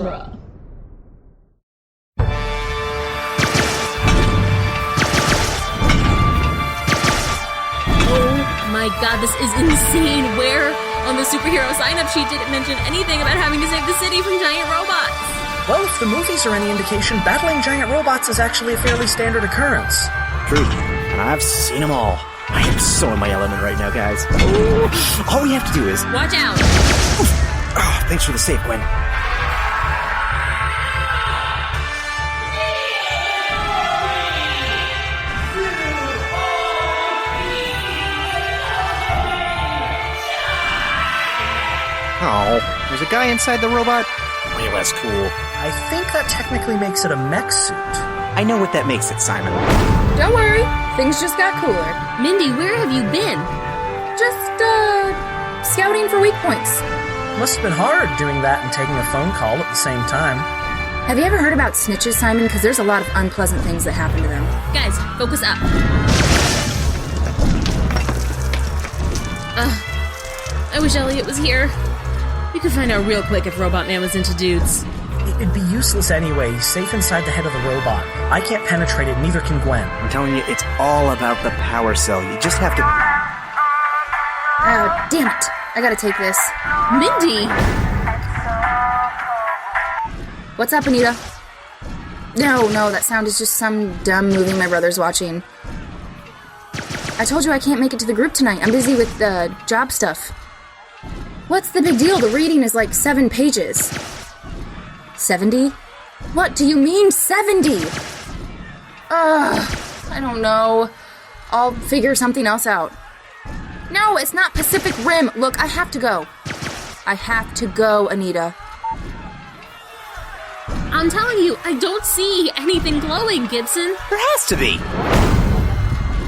genre. Oh my god, this is insane. Where on the superhero sign-up sheet did it mention anything about having to save the city from giant robots? Well, if the movies are any indication, battling giant robots is actually a fairly standard occurrence. True, and I've seen them all. I am so in my element right now, guys. Ooh. All we have to do is... Watch out! Oh, thanks for the save, Gwen. Oh, there's a guy inside the robot? Way less cool. I think that technically makes it a mech suit. I know what that makes it, Simon. Don't worry, things just got cooler. Mindy, where have you been? Just, scouting for weak points. Must have been hard doing that and taking a phone call at the same time. Have you ever heard about snitches, Simon? Because there's a lot of unpleasant things that happen to them. Guys, focus up. I wish Elliot was here. We could find out real quick if Robot Man was into dudes. It'd be useless anyway. He's safe inside the head of the robot. I can't penetrate it, neither can Gwen. I'm telling you, it's all about the power cell. You just have to... Damn it. I gotta take this. Mindy! What's up, Anita? No, that sound is just some dumb movie my brother's watching. I told you I can't make it to the group tonight. I'm busy with job stuff. What's the big deal? The reading is like 7 pages. 70? What do you mean 70? I don't know. I'll figure something else out. No, it's not Pacific Rim. Look, I have to go. I have to go, Anita. I'm telling you, I don't see anything glowing, Gibson. There has to be.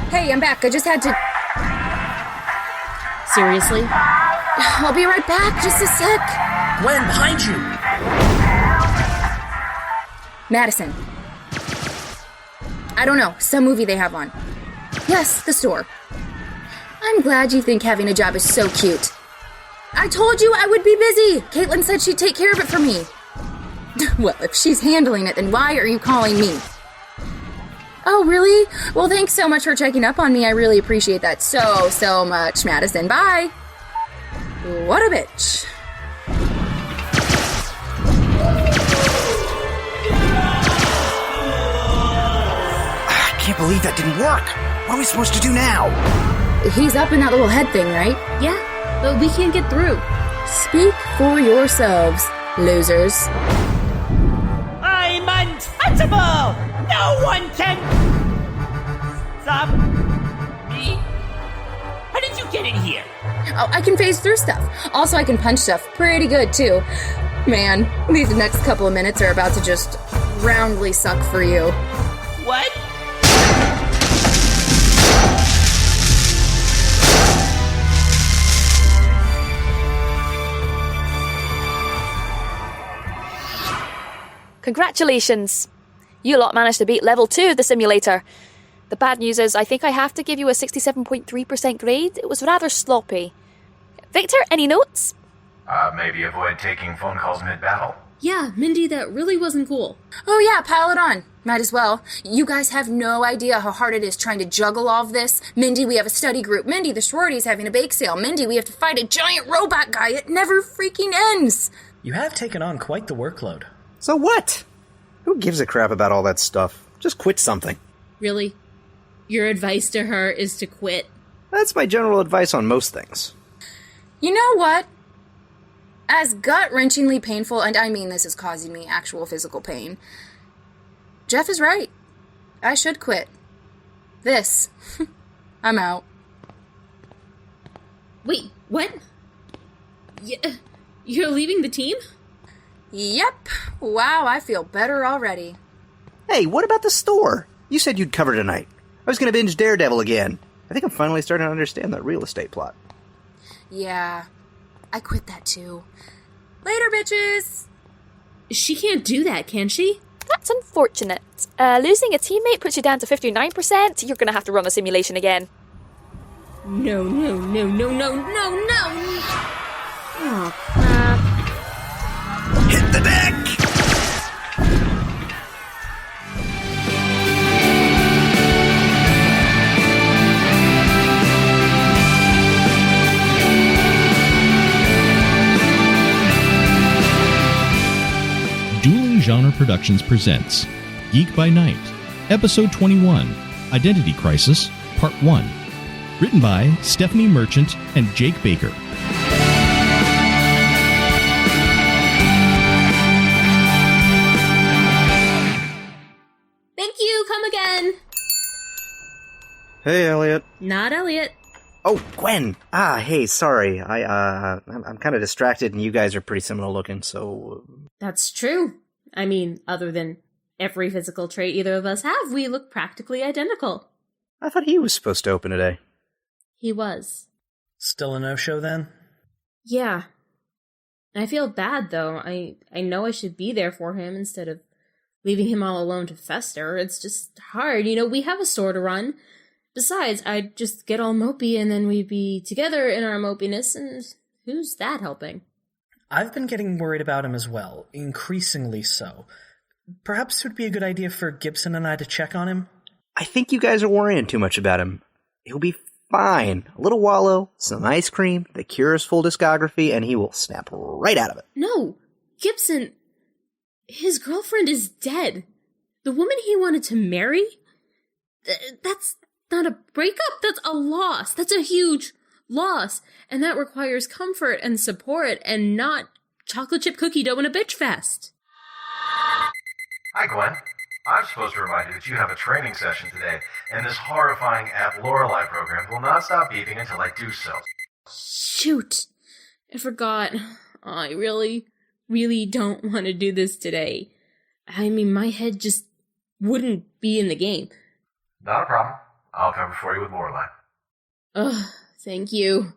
Hey, I'm back. I just had to... Seriously? I'll be right back. Just a sec. Gwen, behind you! Madison. I don't know. Some movie they have on. Yes, the store. I'm glad you think having a job is so cute. I told you I would be busy. Caitlin said she'd take care of it for me. Well, if she's handling it, then why are you calling me? Oh, really? Well, thanks so much for checking up on me. I really appreciate that so much, Madison. Bye. What a bitch. I can't believe that didn't work. What are we supposed to do now? He's up in that little head thing, right? Yeah, but we can't get through. Speak for yourselves, losers. I'm untouchable! No one can stop me. How did you get in here? Oh, I can phase through stuff. Also, I can punch stuff pretty good, too. Man, these next couple of minutes are about to just roundly suck for you. What? Congratulations! You lot managed to beat level 2 of the simulator. The bad news is I think I have to give you a 67.3% grade. It was rather sloppy. Victor, any notes? Maybe avoid taking phone calls mid-battle. Yeah, Mindy, that really wasn't cool. Oh yeah, pile it on. Might as well. You guys have no idea how hard it is trying to juggle all of this. Mindy, we have a study group. Mindy, the sorority's having a bake sale. Mindy, we have to fight a giant robot guy. It never freaking ends. You have taken on quite the workload. So what? Who gives a crap about all that stuff? Just quit something. Really? Your advice to her is to quit? That's my general advice on most things. You know what? As gut-wrenchingly painful, and I mean this is causing me actual physical pain, Jeff is right. I should quit. This. I'm out. Wait, what? You're leaving the team? Yep. Wow, I feel better already. Hey, what about the store? You said you'd cover tonight. I was going to binge Daredevil again. I think I'm finally starting to understand that real estate plot. Yeah, I quit that too. Later, bitches! She can't do that, can she? That's unfortunate. Losing a teammate puts you down to 59%. You're going to have to run the simulation again. No. Oh, crap. Hit the deck! Productions presents Geek by Night, Episode 21, Identity Crisis, Part 1. Written by Stephanie Merchant and Jake Baker. Thank you, come again. Hey, Elliot. Not Elliot. Oh, Gwen. Hey, sorry. I'm kind of distracted, and you guys are pretty similar looking, so... That's true. I mean, other than every physical trait either of us have, we look practically identical. I thought he was supposed to open today. He was. Still a no-show then? Yeah. I feel bad, though. I know I should be there for him instead of leaving him all alone to fester. It's just hard. You know, we have a store to run. Besides, I'd just get all mopey and then we'd be together in our mopiness, and who's that helping? I've been getting worried about him as well, increasingly so. Perhaps it would be a good idea for Gibson and I to check on him? I think you guys are worrying too much about him. He'll be fine. A little wallow, some ice cream, the Cure's full discography, and he will snap right out of it. No, Gibson, his girlfriend is dead. The woman he wanted to marry? That's not a breakup, that's a loss. That's a huge loss. And that requires comfort and support and not chocolate chip cookie dough in a bitch fest. Hi, Gwen. I'm supposed to remind you that you have a training session today, and this horrifying app Lorelei program will not stop beeping until I do so. Shoot. I forgot. I really don't want to do this today. I mean, my head just wouldn't be in the game. Not a problem. I'll cover for you with Lorelei. Ugh, thank you.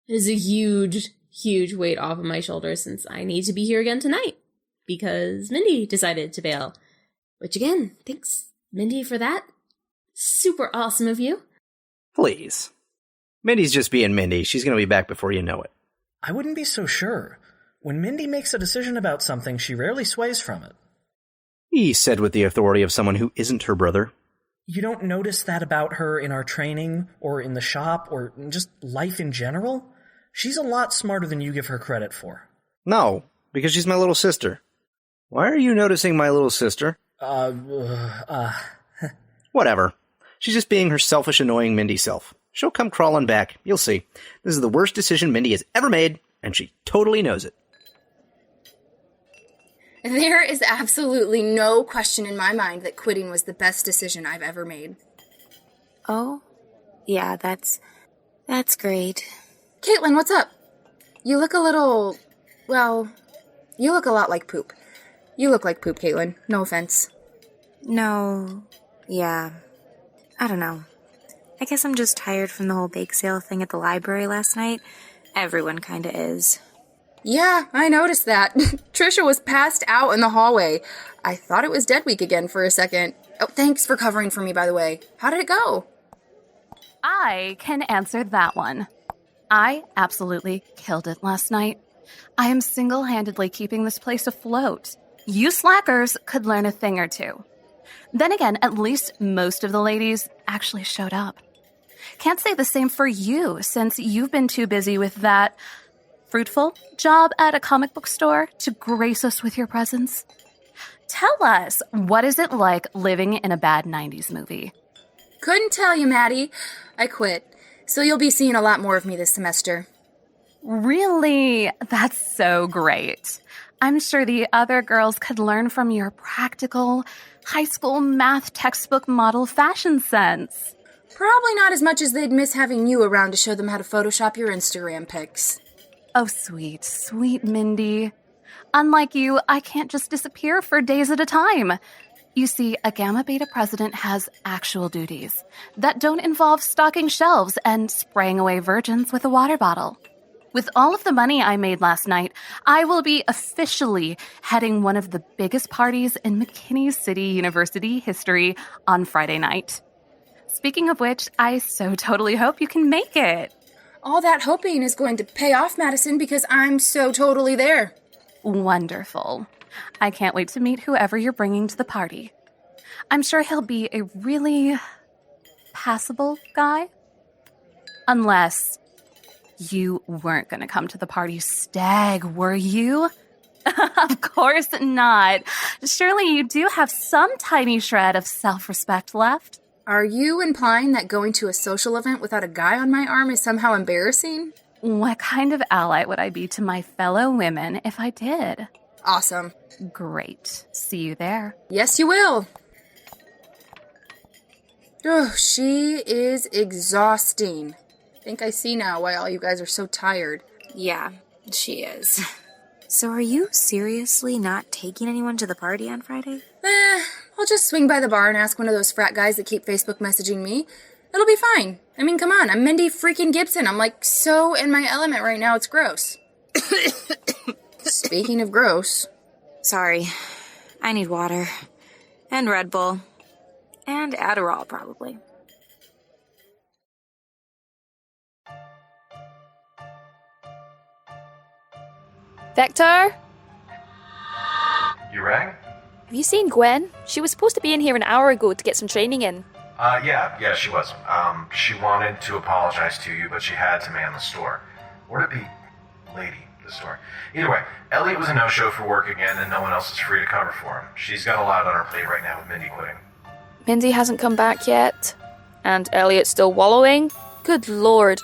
It is a huge weight off of my shoulders since I need to be here again tonight. Because Mindy decided to bail. Which again, thanks, Mindy, for that. Super awesome of you. Please. Mindy's just being Mindy. She's going to be back before you know it. I wouldn't be so sure. When Mindy makes a decision about something, she rarely sways from it. He said with the authority of someone who isn't her brother. You don't notice that about her in our training, or in the shop, or just life in general? She's a lot smarter than you give her credit for. No, because she's my little sister. Why are you noticing my little sister? Whatever. She's just being her selfish, annoying Mindy self. She'll come crawling back. You'll see. This is the worst decision Mindy has ever made, and she totally knows it. There is absolutely no question in my mind that quitting was the best decision I've ever made. Oh? Yeah, that's great. Caitlin, what's up? You look a little... well, you look a lot like poop. You look like poop, Caitlin. No offense. No. Yeah. I don't know. I guess I'm just tired from the whole bake sale thing at the library last night. Everyone kinda is. Yeah, I noticed that. Trisha was passed out in the hallway. I thought it was Dead Week again for a second. Oh, thanks for covering for me, by the way. How did it go? I can answer that one. I absolutely killed it last night. I am single-handedly keeping this place afloat. You slackers could learn a thing or two. Then again, at least most of the ladies actually showed up. Can't say the same for you, since you've been too busy with that fruitful job at a comic book store to grace us with your presence. Tell us, what is it like living in a bad 90s movie? Couldn't tell you, Maddie. I quit. So you'll be seeing a lot more of me this semester. Really? That's so great. I'm sure the other girls could learn from your practical high school math textbook model fashion sense. Probably not as much as they'd miss having you around to show them how to Photoshop your Instagram pics. Oh, sweet, sweet Mindy. Unlike you, I can't just disappear for days at a time. You see, a Gamma Beta president has actual duties that don't involve stocking shelves and spraying away virgins with a water bottle. With all of the money I made last night, I will be officially heading one of the biggest parties in McKinney City University history on Friday night. Speaking of which, I so totally hope you can make it. All that hoping is going to pay off, Madison, because I'm so totally there. Wonderful. I can't wait to meet whoever you're bringing to the party. I'm sure he'll be a really passable guy. Unless you weren't going to come to the party stag, were you? Of course not. Surely you do have some tiny shred of self-respect left. Are you implying that going to a social event without a guy on my arm is somehow embarrassing? What kind of ally would I be to my fellow women if I did? Awesome. Great. See you there. Yes, you will. Oh, she is exhausting. I think I see now why all you guys are so tired. Yeah, she is. So are you seriously not taking anyone to the party on Friday? I'll just swing by the bar and ask one of those frat guys that keep Facebook messaging me. It'll be fine. I mean, come on, I'm Mindy freaking Gibson. I'm like so in my element right now, it's gross. Speaking of gross. Sorry, I need water. And Red Bull. And Adderall, probably. Vector? You rang? Have you seen Gwen? She was supposed to be in here an hour ago to get some training in. Yeah, she was. She wanted to apologize to you, but she had to man the store. Or to be lady the store. Either way, Elliot was a no-show for work again, and no one else is free to cover for him. She's got a lot on her plate right now with Mindy quitting. Mindy hasn't come back yet. And Elliot's still wallowing? Good lord.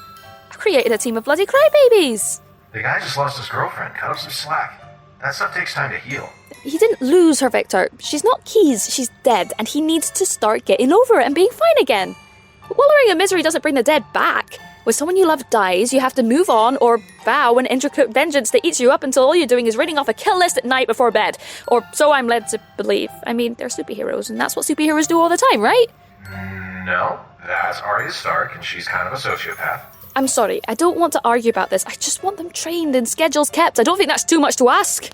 I created a team of bloody crybabies. The guy just lost his girlfriend. Cut him some slack. That stuff takes time to heal. He didn't lose her, Victor. She's not keys, she's dead, and he needs to start getting over it and being fine again. But wallowing in misery doesn't bring the dead back. When someone you love dies, you have to move on or vow an intricate vengeance that eats you up until all you're doing is reading off a kill list at night before bed. Or so I'm led to believe. I mean, they're superheroes, and that's what superheroes do all the time, right? No, that's Arya Stark, and she's kind of a sociopath. I'm sorry, I don't want to argue about this. I just want them trained and schedules kept. I don't think that's too much to ask.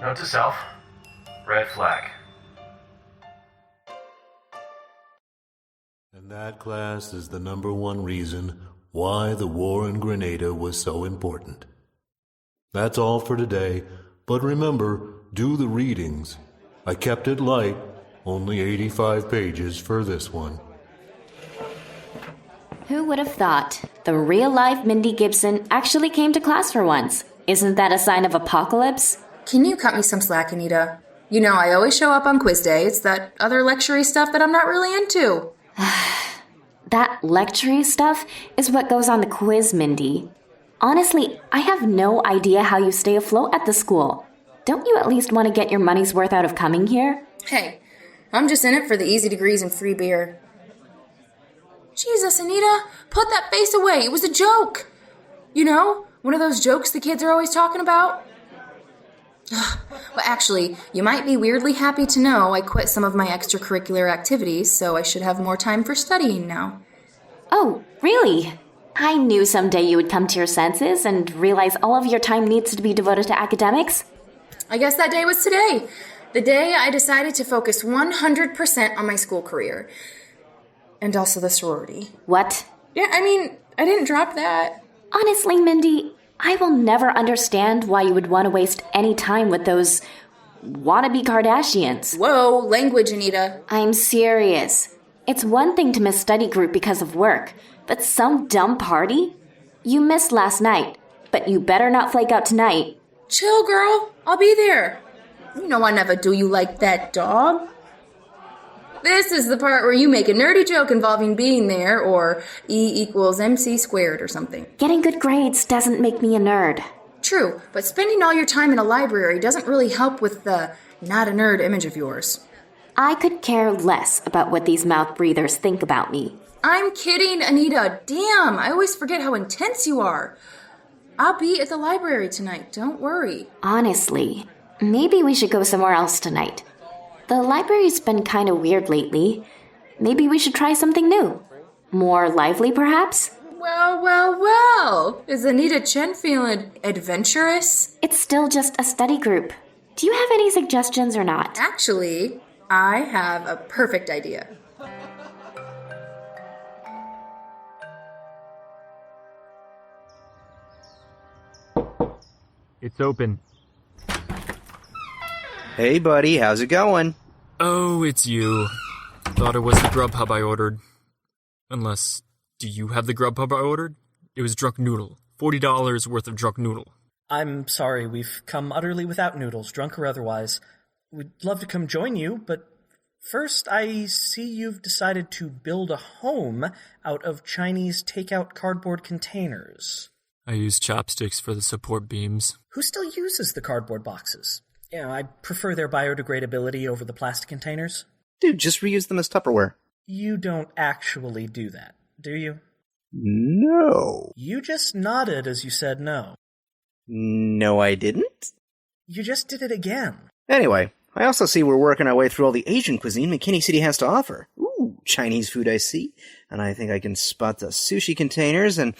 Note to self, red flag. And that, class, is the number one reason why the war in Grenada was so important. That's all for today, but remember, do the readings. I kept it light, only 85 pages for this one. Who would have thought the real-life Mindy Gibson actually came to class for once? Isn't that a sign of apocalypse? Can you cut me some slack, Anita? You know I always show up on quiz day. It's that other lecture-y stuff that I'm not really into. That lecture-y stuff is what goes on the quiz, Mindy. Honestly, I have no idea how you stay afloat at the school. Don't you at least want to get your money's worth out of coming here? Hey, I'm just in it for the easy degrees and free beer. Jesus, Anita, put that face away. It was a joke. You know, one of those jokes the kids are always talking about. Well, actually, you might be weirdly happy to know I quit some of my extracurricular activities, so I should have more time for studying now. Oh, really? I knew someday you would come to your senses and realize all of your time needs to be devoted to academics. I guess that day was today. The day I decided to focus 100% on my school career. And also the sorority. What? Yeah, I mean, I didn't drop that. Honestly, Mindy, I will never understand why you would want to waste any time with those wannabe Kardashians. Whoa, language, Anita. I'm serious. It's one thing to miss study group because of work, but some dumb party? You missed last night, but you better not flake out tonight. Chill, girl. I'll be there. You know I never do you like that, dog. This is the part where you make a nerdy joke involving being there, or E = MC squared or something. Getting good grades doesn't make me a nerd. True, but spending all your time in a library doesn't really help with the not a nerd image of yours. I could care less about what these mouth breathers think about me. I'm kidding, Anita. Damn, I always forget how intense you are. I'll be at the library tonight, don't worry. Honestly, maybe we should go somewhere else tonight. The library's been kind of weird lately. Maybe we should try something new. More lively, perhaps? Well. Is Anita Chen feeling adventurous? It's still just a study group. Do you have any suggestions or not? Actually, I have a perfect idea. It's open. Hey, buddy, how's it going? Oh, it's you. Thought it was the Grubhub I ordered. Unless, do you have the Grubhub I ordered? It was drunk noodle, $40 worth of drunk noodle. I'm sorry, we've come utterly without noodles, drunk or otherwise. We'd love to come join you, but first I see you've decided to build a home out of Chinese takeout cardboard containers. I use chopsticks for the support beams. Who still uses the cardboard boxes? I prefer their biodegradability over the plastic containers. Dude, just reuse them as Tupperware. You don't actually do that, do you? No. You just nodded as you said no. No, I didn't. You just did it again. Anyway, I also see we're working our way through all the Asian cuisine McKinney City has to offer. Ooh, Chinese food I see. And I think I can spot the sushi containers and...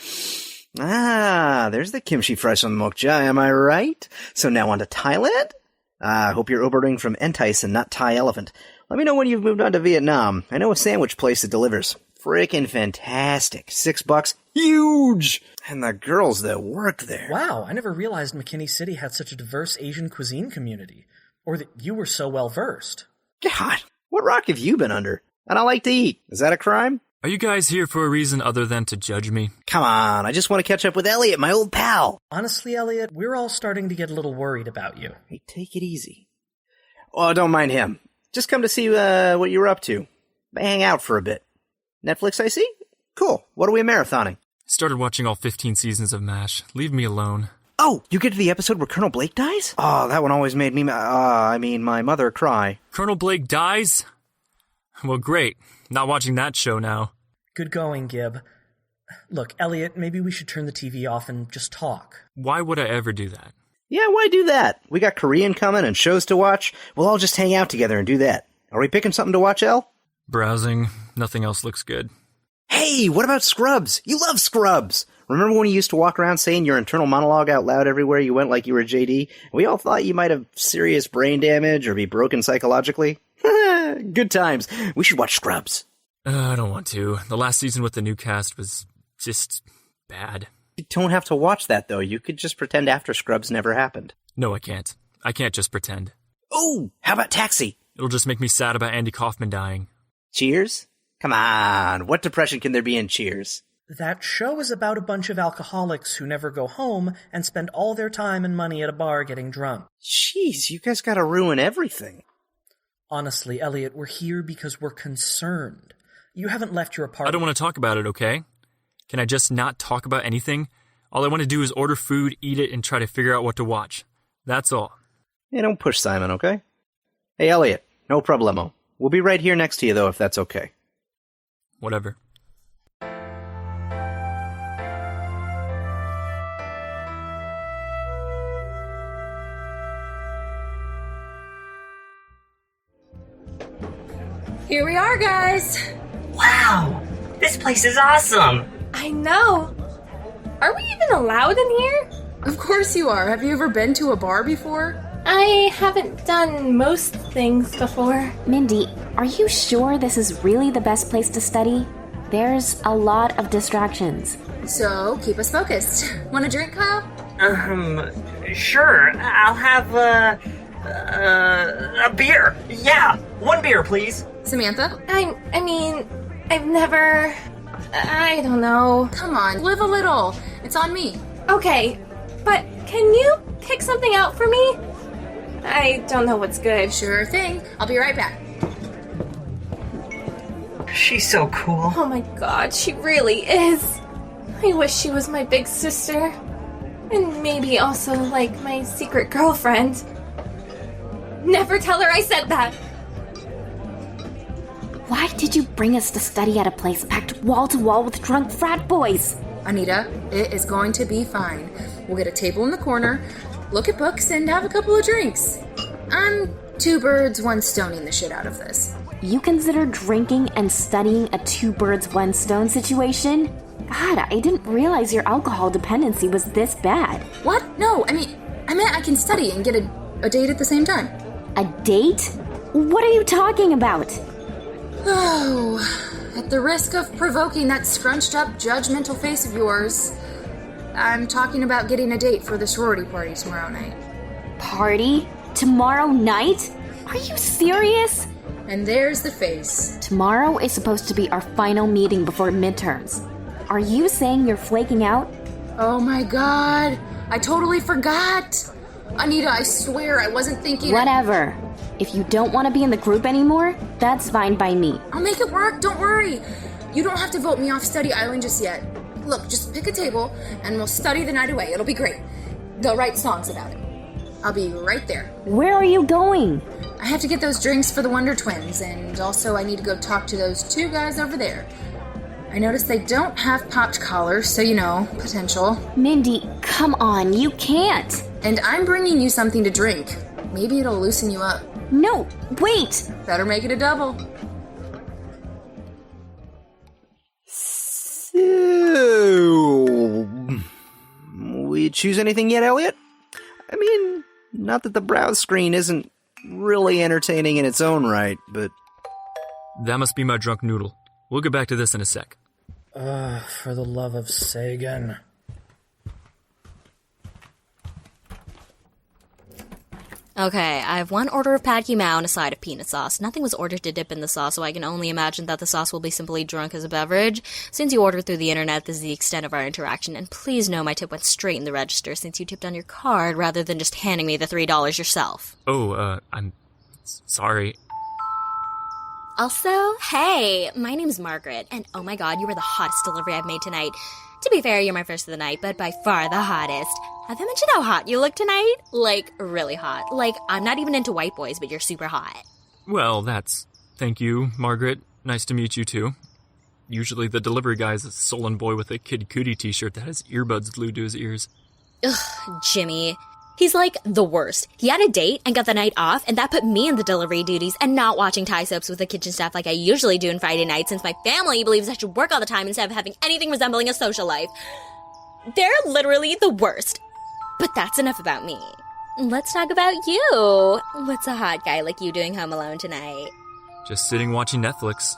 there's the kimchi fresh on the mokja, am I right? So now on to Thailand? I hope you're ordering from Entice and not Thai Elephant. Let me know when you've moved on to Vietnam. I know a sandwich place that delivers. Frickin' fantastic. $6, huge! And the girls that work there. Wow, I never realized McKinney City had such a diverse Asian cuisine community. Or that you were so well versed. God, what rock have you been under? I don't like to eat. Is that a crime? Are you guys here for a reason other than to judge me? Come on, I just want to catch up with Elliot, my old pal. Honestly, Elliot, we're all starting to get a little worried about you. Hey, take it easy. Oh, don't mind him. Just come to see what you were up to. Hang out for a bit. Netflix, I see? Cool. What are we marathoning? Started watching all 15 seasons of MASH. Leave me alone. Oh, you get to the episode where Colonel Blake dies? Oh, that one always made me, my mother cry. Colonel Blake dies? Well, great. Not watching that show now. Good going, Gib. Look, Elliot, maybe we should turn the TV off and just talk. Why would I ever do that? Yeah, why do that? We got Korean coming and shows to watch. We'll all just hang out together and do that. Are we picking something to watch, El? Browsing. Nothing else looks good. Hey, what about Scrubs? You love Scrubs! Remember when you used to walk around saying your internal monologue out loud everywhere you went like you were JD? We all thought you might have serious brain damage or be broken psychologically. Good times. We should watch Scrubs. I don't want to. The last season with the new cast was just bad. You don't have to watch that, though. You could just pretend after Scrubs never happened. No, I can't. I can't just pretend. Oh, how about Taxi? It'll just make me sad about Andy Kaufman dying. Cheers? Come on, what depression can there be in Cheers? That show is about a bunch of alcoholics who never go home and spend all their time and money at a bar getting drunk. Jeez, you guys gotta ruin everything. Honestly, Elliot, we're here because we're concerned. You haven't left your apartment. I don't want to talk about it, okay? Can I just not talk about anything? All I want to do is order food, eat it, and try to figure out what to watch. That's all. Hey, don't push Simon, okay? Hey, Elliot, no problemo. We'll be right here next to you, though, if that's okay. Whatever. Here we are, guys. Wow, this place is awesome. I know. Are we even allowed in here? Of course you are. Have you ever been to a bar before? I haven't done most things before. Mindy, are you sure this is really the best place to study? There's a lot of distractions. So, keep us focused. Want a drink, Kyle? Sure. I'll have, a beer. Yeah, 1 beer, please. Samantha? I mean, I've never... I don't know. Come on, live a little. It's on me. Okay, but can you pick something out for me? I don't know what's good. Sure thing. I'll be right back. She's so cool. Oh my god, she really is. I wish she was my big sister. And maybe also, like, my secret girlfriend. Never tell her I said that. Why did you bring us to study at a place packed wall to wall with drunk frat boys? Anita, it is going to be fine. We'll get a table in the corner, look at books, and have a couple of drinks. I'm 2 birds, 1 stoning the shit out of this. You consider drinking and studying a 2 birds, 1 stone situation? God, I didn't realize your alcohol dependency was this bad. What? No, I meant I can study and get a date at the same time. A date? What are you talking about? Oh, at the risk of provoking that scrunched up, judgmental face of yours, I'm talking about getting a date for the sorority party tomorrow night. Party? Tomorrow night? Are you serious? And there's the face. Tomorrow is supposed to be our final meeting before midterms. Are you saying you're flaking out? Oh my god, I totally forgot. Anita, I swear I wasn't thinking... Whatever. If you don't want to be in the group anymore, that's fine by me. I'll make it work, don't worry. You don't have to vote me off Study Island just yet. Look, just pick a table, and we'll study the night away. It'll be great. They'll write songs about it. I'll be right there. Where are you going? I have to get those drinks for the Wonder Twins, and also I need to go talk to those two guys over there. I noticed they don't have popped collars, so potential. Mindy, come on, you can't. And I'm bringing you something to drink. Maybe it'll loosen you up. No, wait. Better make it a double. So, we choose anything yet, Elliot? I mean, not that the browse screen isn't really entertaining in its own right, but... That must be my drunk noodle. We'll get back to this in a sec. For the love of Sagan. Okay, I have one order of pad mao and a side of peanut sauce. Nothing was ordered to dip in the sauce, so I can only imagine that the sauce will be simply drunk as a beverage. Since you ordered through the internet, this is the extent of our interaction, and please know my tip went straight in the register since you tipped on your card rather than just handing me the $3 yourself. I'm sorry. Also, hey, my name's Margaret, and oh my god, you were the hottest delivery I've made tonight. To be fair, you're my first of the night, but by far the hottest. Have I mentioned how hot you look tonight? Like, really hot. Like, I'm not even into white boys, but you're super hot. Well, thank you, Margaret. Nice to meet you, too. Usually the delivery guy's a sullen boy with a Kid Cudi t-shirt that has earbuds glued to his ears. Ugh, Jimmy. He's like the worst. He had a date and got the night off, and that put me in the delivery duties and not watching tie soaps with the kitchen staff like I usually do on Friday night since my family believes I should work all the time instead of having anything resembling a social life. They're literally the worst. But that's enough about me. Let's talk about you. What's a hot guy like you doing home alone tonight? Just sitting watching Netflix.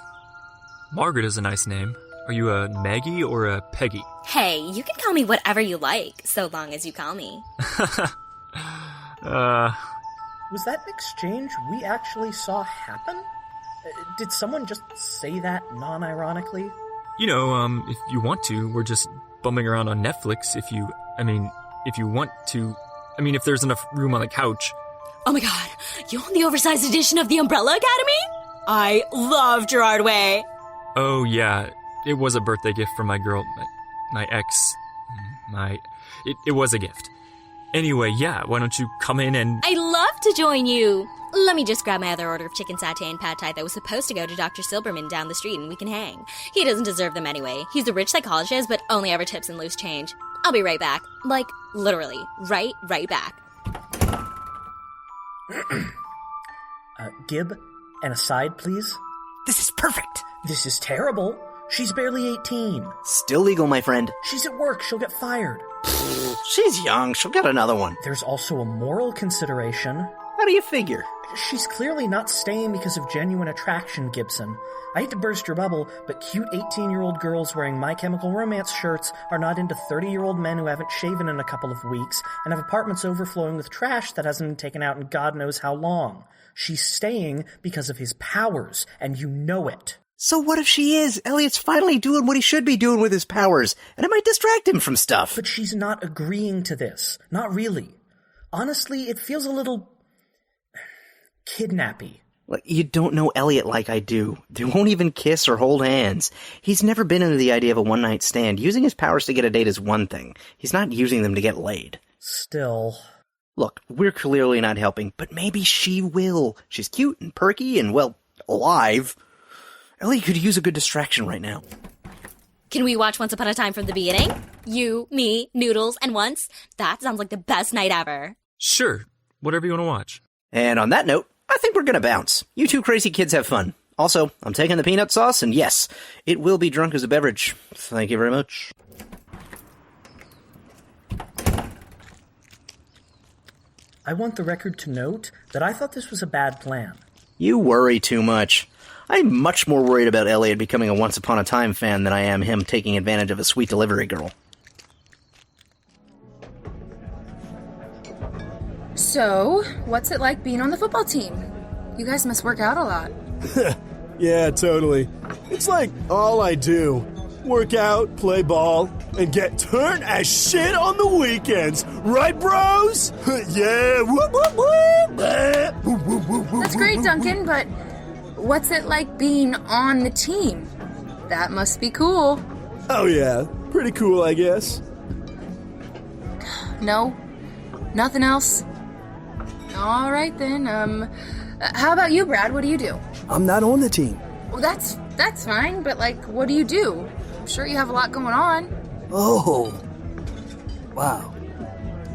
Margaret is a nice name. Are you a Maggie or a Peggy? Hey, you can call me whatever you like, so long as you call me. Was that an exchange we actually saw happen? Did someone just say that non-ironically? If you want to, we're just bumming around on Netflix if you want to. If there's enough room on the couch. Oh my god, you own the oversized edition of the Umbrella Academy? I love Gerard Way. Oh yeah, it was a birthday gift from my girl, my ex. It was a gift. Anyway, yeah, why don't you come in and... I'd love to join you. Let me just grab my other order of chicken satay and pad thai that was supposed to go to Dr. Silberman down the street and we can hang. He doesn't deserve them anyway. He's a rich psychologist, but only ever tips in loose change. I'll be right back. Like, literally, right back. Gib, an aside, please? This is perfect. This is terrible. She's barely 18. Still legal, my friend. She's at work. She'll get fired. She's young. She'll get another one. There's also a moral consideration. How do you figure? She's clearly not staying because of genuine attraction, Gibson. I hate to burst your bubble, but cute 18-year-old girls wearing My Chemical Romance shirts are not into 30-year-old men who haven't shaven in a couple of weeks and have apartments overflowing with trash that hasn't been taken out in God knows how long. She's staying because of his powers, and you know it. So what if she is? Elliot's finally doing what he should be doing with his powers, and it might distract him from stuff. But she's not agreeing to this. Not really. Honestly, it feels a little... kidnappy. Look, you don't know Elliot like I do. They won't even kiss or hold hands. He's never been into the idea of a one-night stand. Using his powers to get a date is one thing. He's not using them to get laid. Still... Look, we're clearly not helping, but maybe she will. She's cute and perky and, well, alive. Elliot could use a good distraction right now. Can we watch Once Upon a Time from the beginning? You, me, Noodles, and Once? That sounds like the best night ever. Sure. Whatever you want to watch. And on that note, I think we're gonna bounce. You two crazy kids have fun. Also, I'm taking the peanut sauce, and yes, it will be drunk as a beverage. Thank you very much. I want the record to note that I thought this was a bad plan. You worry too much. I'm much more worried about Elliot becoming a Once Upon a Time fan than I am him taking advantage of a sweet delivery girl. So, what's it like being on the football team? You guys must work out a lot. Yeah, totally. It's like all I do. Work out, play ball, and get turned as shit on the weekends. Right, bros? Yeah. Whoop, whoop, whoop. That's great, Duncan, but what's it like being on the team? That must be cool. Oh, yeah. Pretty cool, I guess. No? Nothing else? All right, then. How about you, Brad? What do you do? I'm not on the team. Well, that's fine, but, what do you do? I'm sure you have a lot going on. Oh. Wow.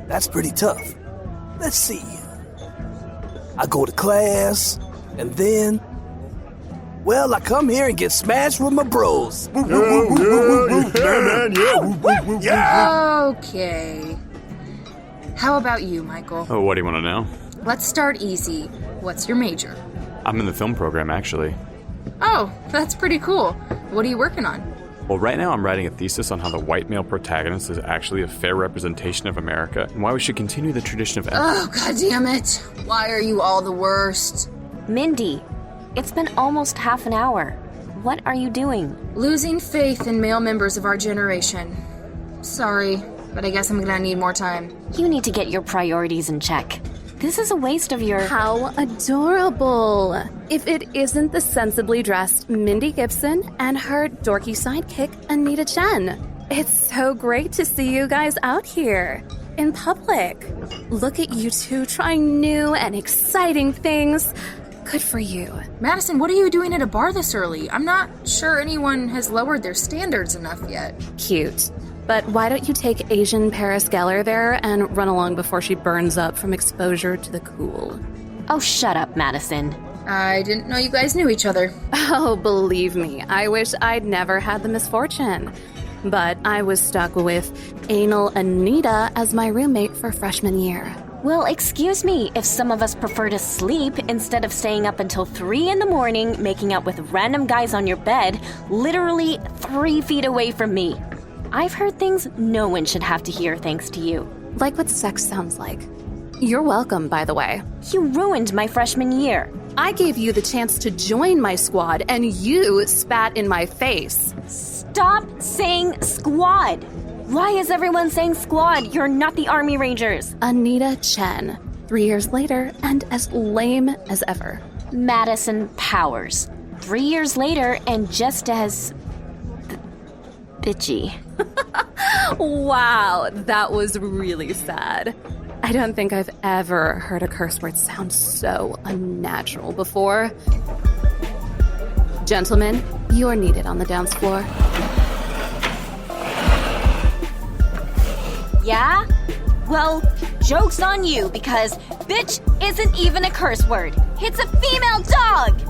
That's pretty tough. Let's see. I go to class, and then... Well, I come here and get smashed with my bros. Yeah. Okay. How about you, Michael? Oh, what do you want to know? Let's start easy. What's your major? I'm in the film program, actually. Oh, that's pretty cool. What are you working on? Well, right now I'm writing a thesis on how the white male protagonist is actually a fair representation of America and why we should continue the tradition of... Oh, God damn it. Why are you all the worst? Mindy, it's been almost half an hour. What are you doing? Losing faith in male members of our generation. Sorry, but I guess I'm gonna need more time. You need to get your priorities in check. This is a waste of your... How adorable. If it isn't the sensibly dressed Mindy Gibson and her dorky sidekick, Anita Chen. It's so great to see you guys out here in public. Look at you two trying new and exciting things. Good for you. Madison, what are you doing at a bar this early? I'm not sure anyone has lowered their standards enough yet. Cute. But why don't you take Asian Paris Geller there and run along before she burns up from exposure to the cool? Oh, shut up, Madison. I didn't know you guys knew each other. Oh, believe me, I wish I'd never had the misfortune. But I was stuck with anal Anita as my roommate for freshman year. Well, excuse me if some of us prefer to sleep instead of staying up until 3 a.m, making out with random guys on your bed, literally 3 feet away from me. I've heard things no one should have to hear thanks to you. Like what sex sounds like. You're welcome, by the way. You ruined my freshman year. I gave you the chance to join my squad, and you spat in my face. Stop saying squad. Why is everyone saying squad? You're not the Army Rangers. Anita Chen. 3 years later, and as lame as ever. Madison Powers. 3 years later, and just as... bitchy. Wow, that was really sad. I don't think I've ever heard a curse word sound so unnatural before. Gentlemen, you're needed on the dance floor. Yeah? Well, joke's on you, because bitch isn't even a curse word. It's a female dog!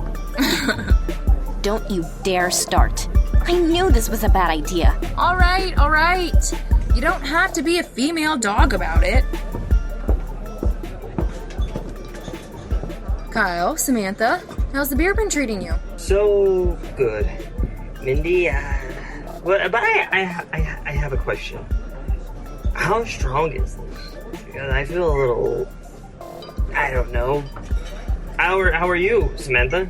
Don't you dare start. I knew this was a bad idea. All right. You don't have to be a female dog about it. Kyle, Samantha, how's the beer been treating you? So good. Mindy, but I have a question. How strong is this? Because I feel a little... I don't know. How are you, Samantha?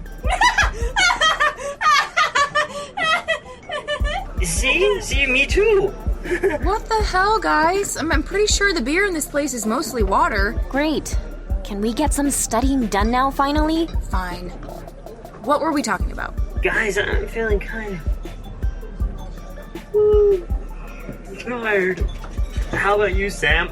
See, me too. What the hell, guys? I'm pretty sure the beer in this place is mostly water. Great. Can we get some studying done now, finally? Fine. What were we talking about? Guys, I'm feeling kind of... tired. How about you, Sam?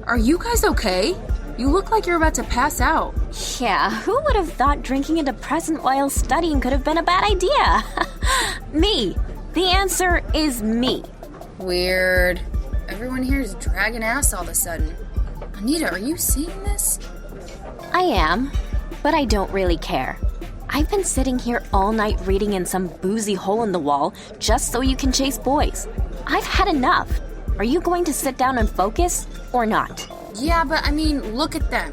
Are you guys okay? You look like you're about to pass out. Yeah, who would have thought drinking a depressant while studying could have been a bad idea? Me. The answer is me. Weird. Everyone here is dragging ass all of a sudden. Anita, are you seeing this? I am, but I don't really care. I've been sitting here all night reading in some boozy hole in the wall just so you can chase boys. I've had enough. Are you going to sit down and focus or not? Yeah, but look at them.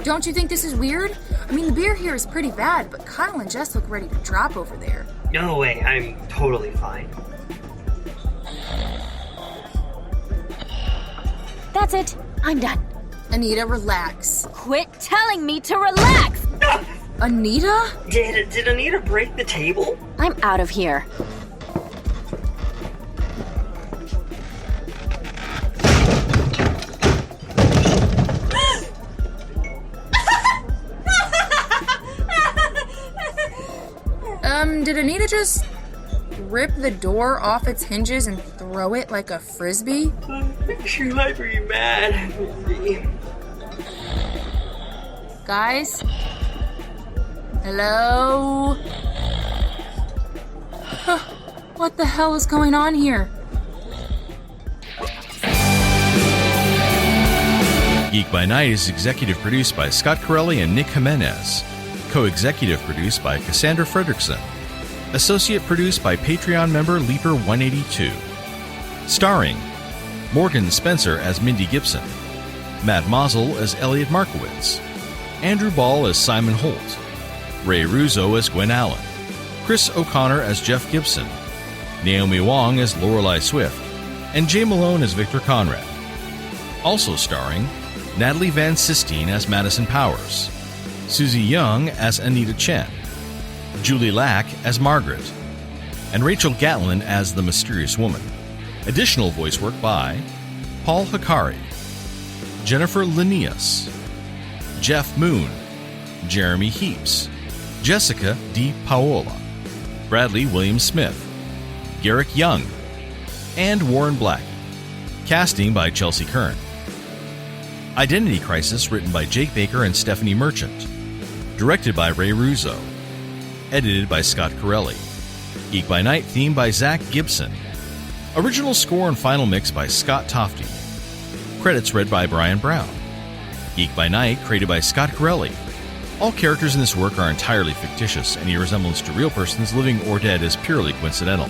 Don't you think this is weird? The beer here is pretty bad, but Kyle and Jess look ready to drop over there. No way, I'm totally fine. That's it. I'm done. Anita, relax. Quit telling me to relax! Anita? Did Anita break the table? I'm out of here. Did Anita just rip the door off its hinges and throw it like a frisbee? She might be mad. Guys? Hello? What the hell is going on here? Geek by Night is executive produced by Scott Carelli and Nick Jimenez. Co-executive produced by Cassandra Fredrickson. Associate produced by Patreon member Leaper182. Starring Morgan Spencer as Mindy Gibson, Matt Maassel as Elliot Markowitz, Andrew Ball as Simon Holt, Ray Ruzzo as Gwen Allen, Chris O'Connor as Jeff Gibson, Naomi Wong as Lorelei Swift, and Jay Malone as Victor Conrad. Also starring Natalie Van Sistine as Madison Powers, Suzie Yeung as Anita Chen, Julie Lack as Margaret, and Rachel Gatlin as the Mysterious Woman. Additional voice work by Paul Hikari, Jennifer Lenius, Jeff Moon, Jeremy Heaps, Jessica DiPaola, Bradley William Smith, Garrick Young, and Warren Blackie. Casting by Chelsi Kern. Identity Crisis written by Jake Baker and Stephanie Merchant. Directed by Ray Ruzzo. Edited by Scott Carelli. Geek by Night theme by Zach Gibson. Original score and final mix by Scott Tofty. Credits read by Brian Brown. Geek by Night created by Scott Carelli. All characters in this work are entirely fictitious. Any resemblance to real persons, living or dead, is purely coincidental.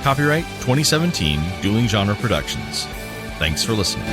Copyright 2017 Dueling Genre Productions. Thanks for listening.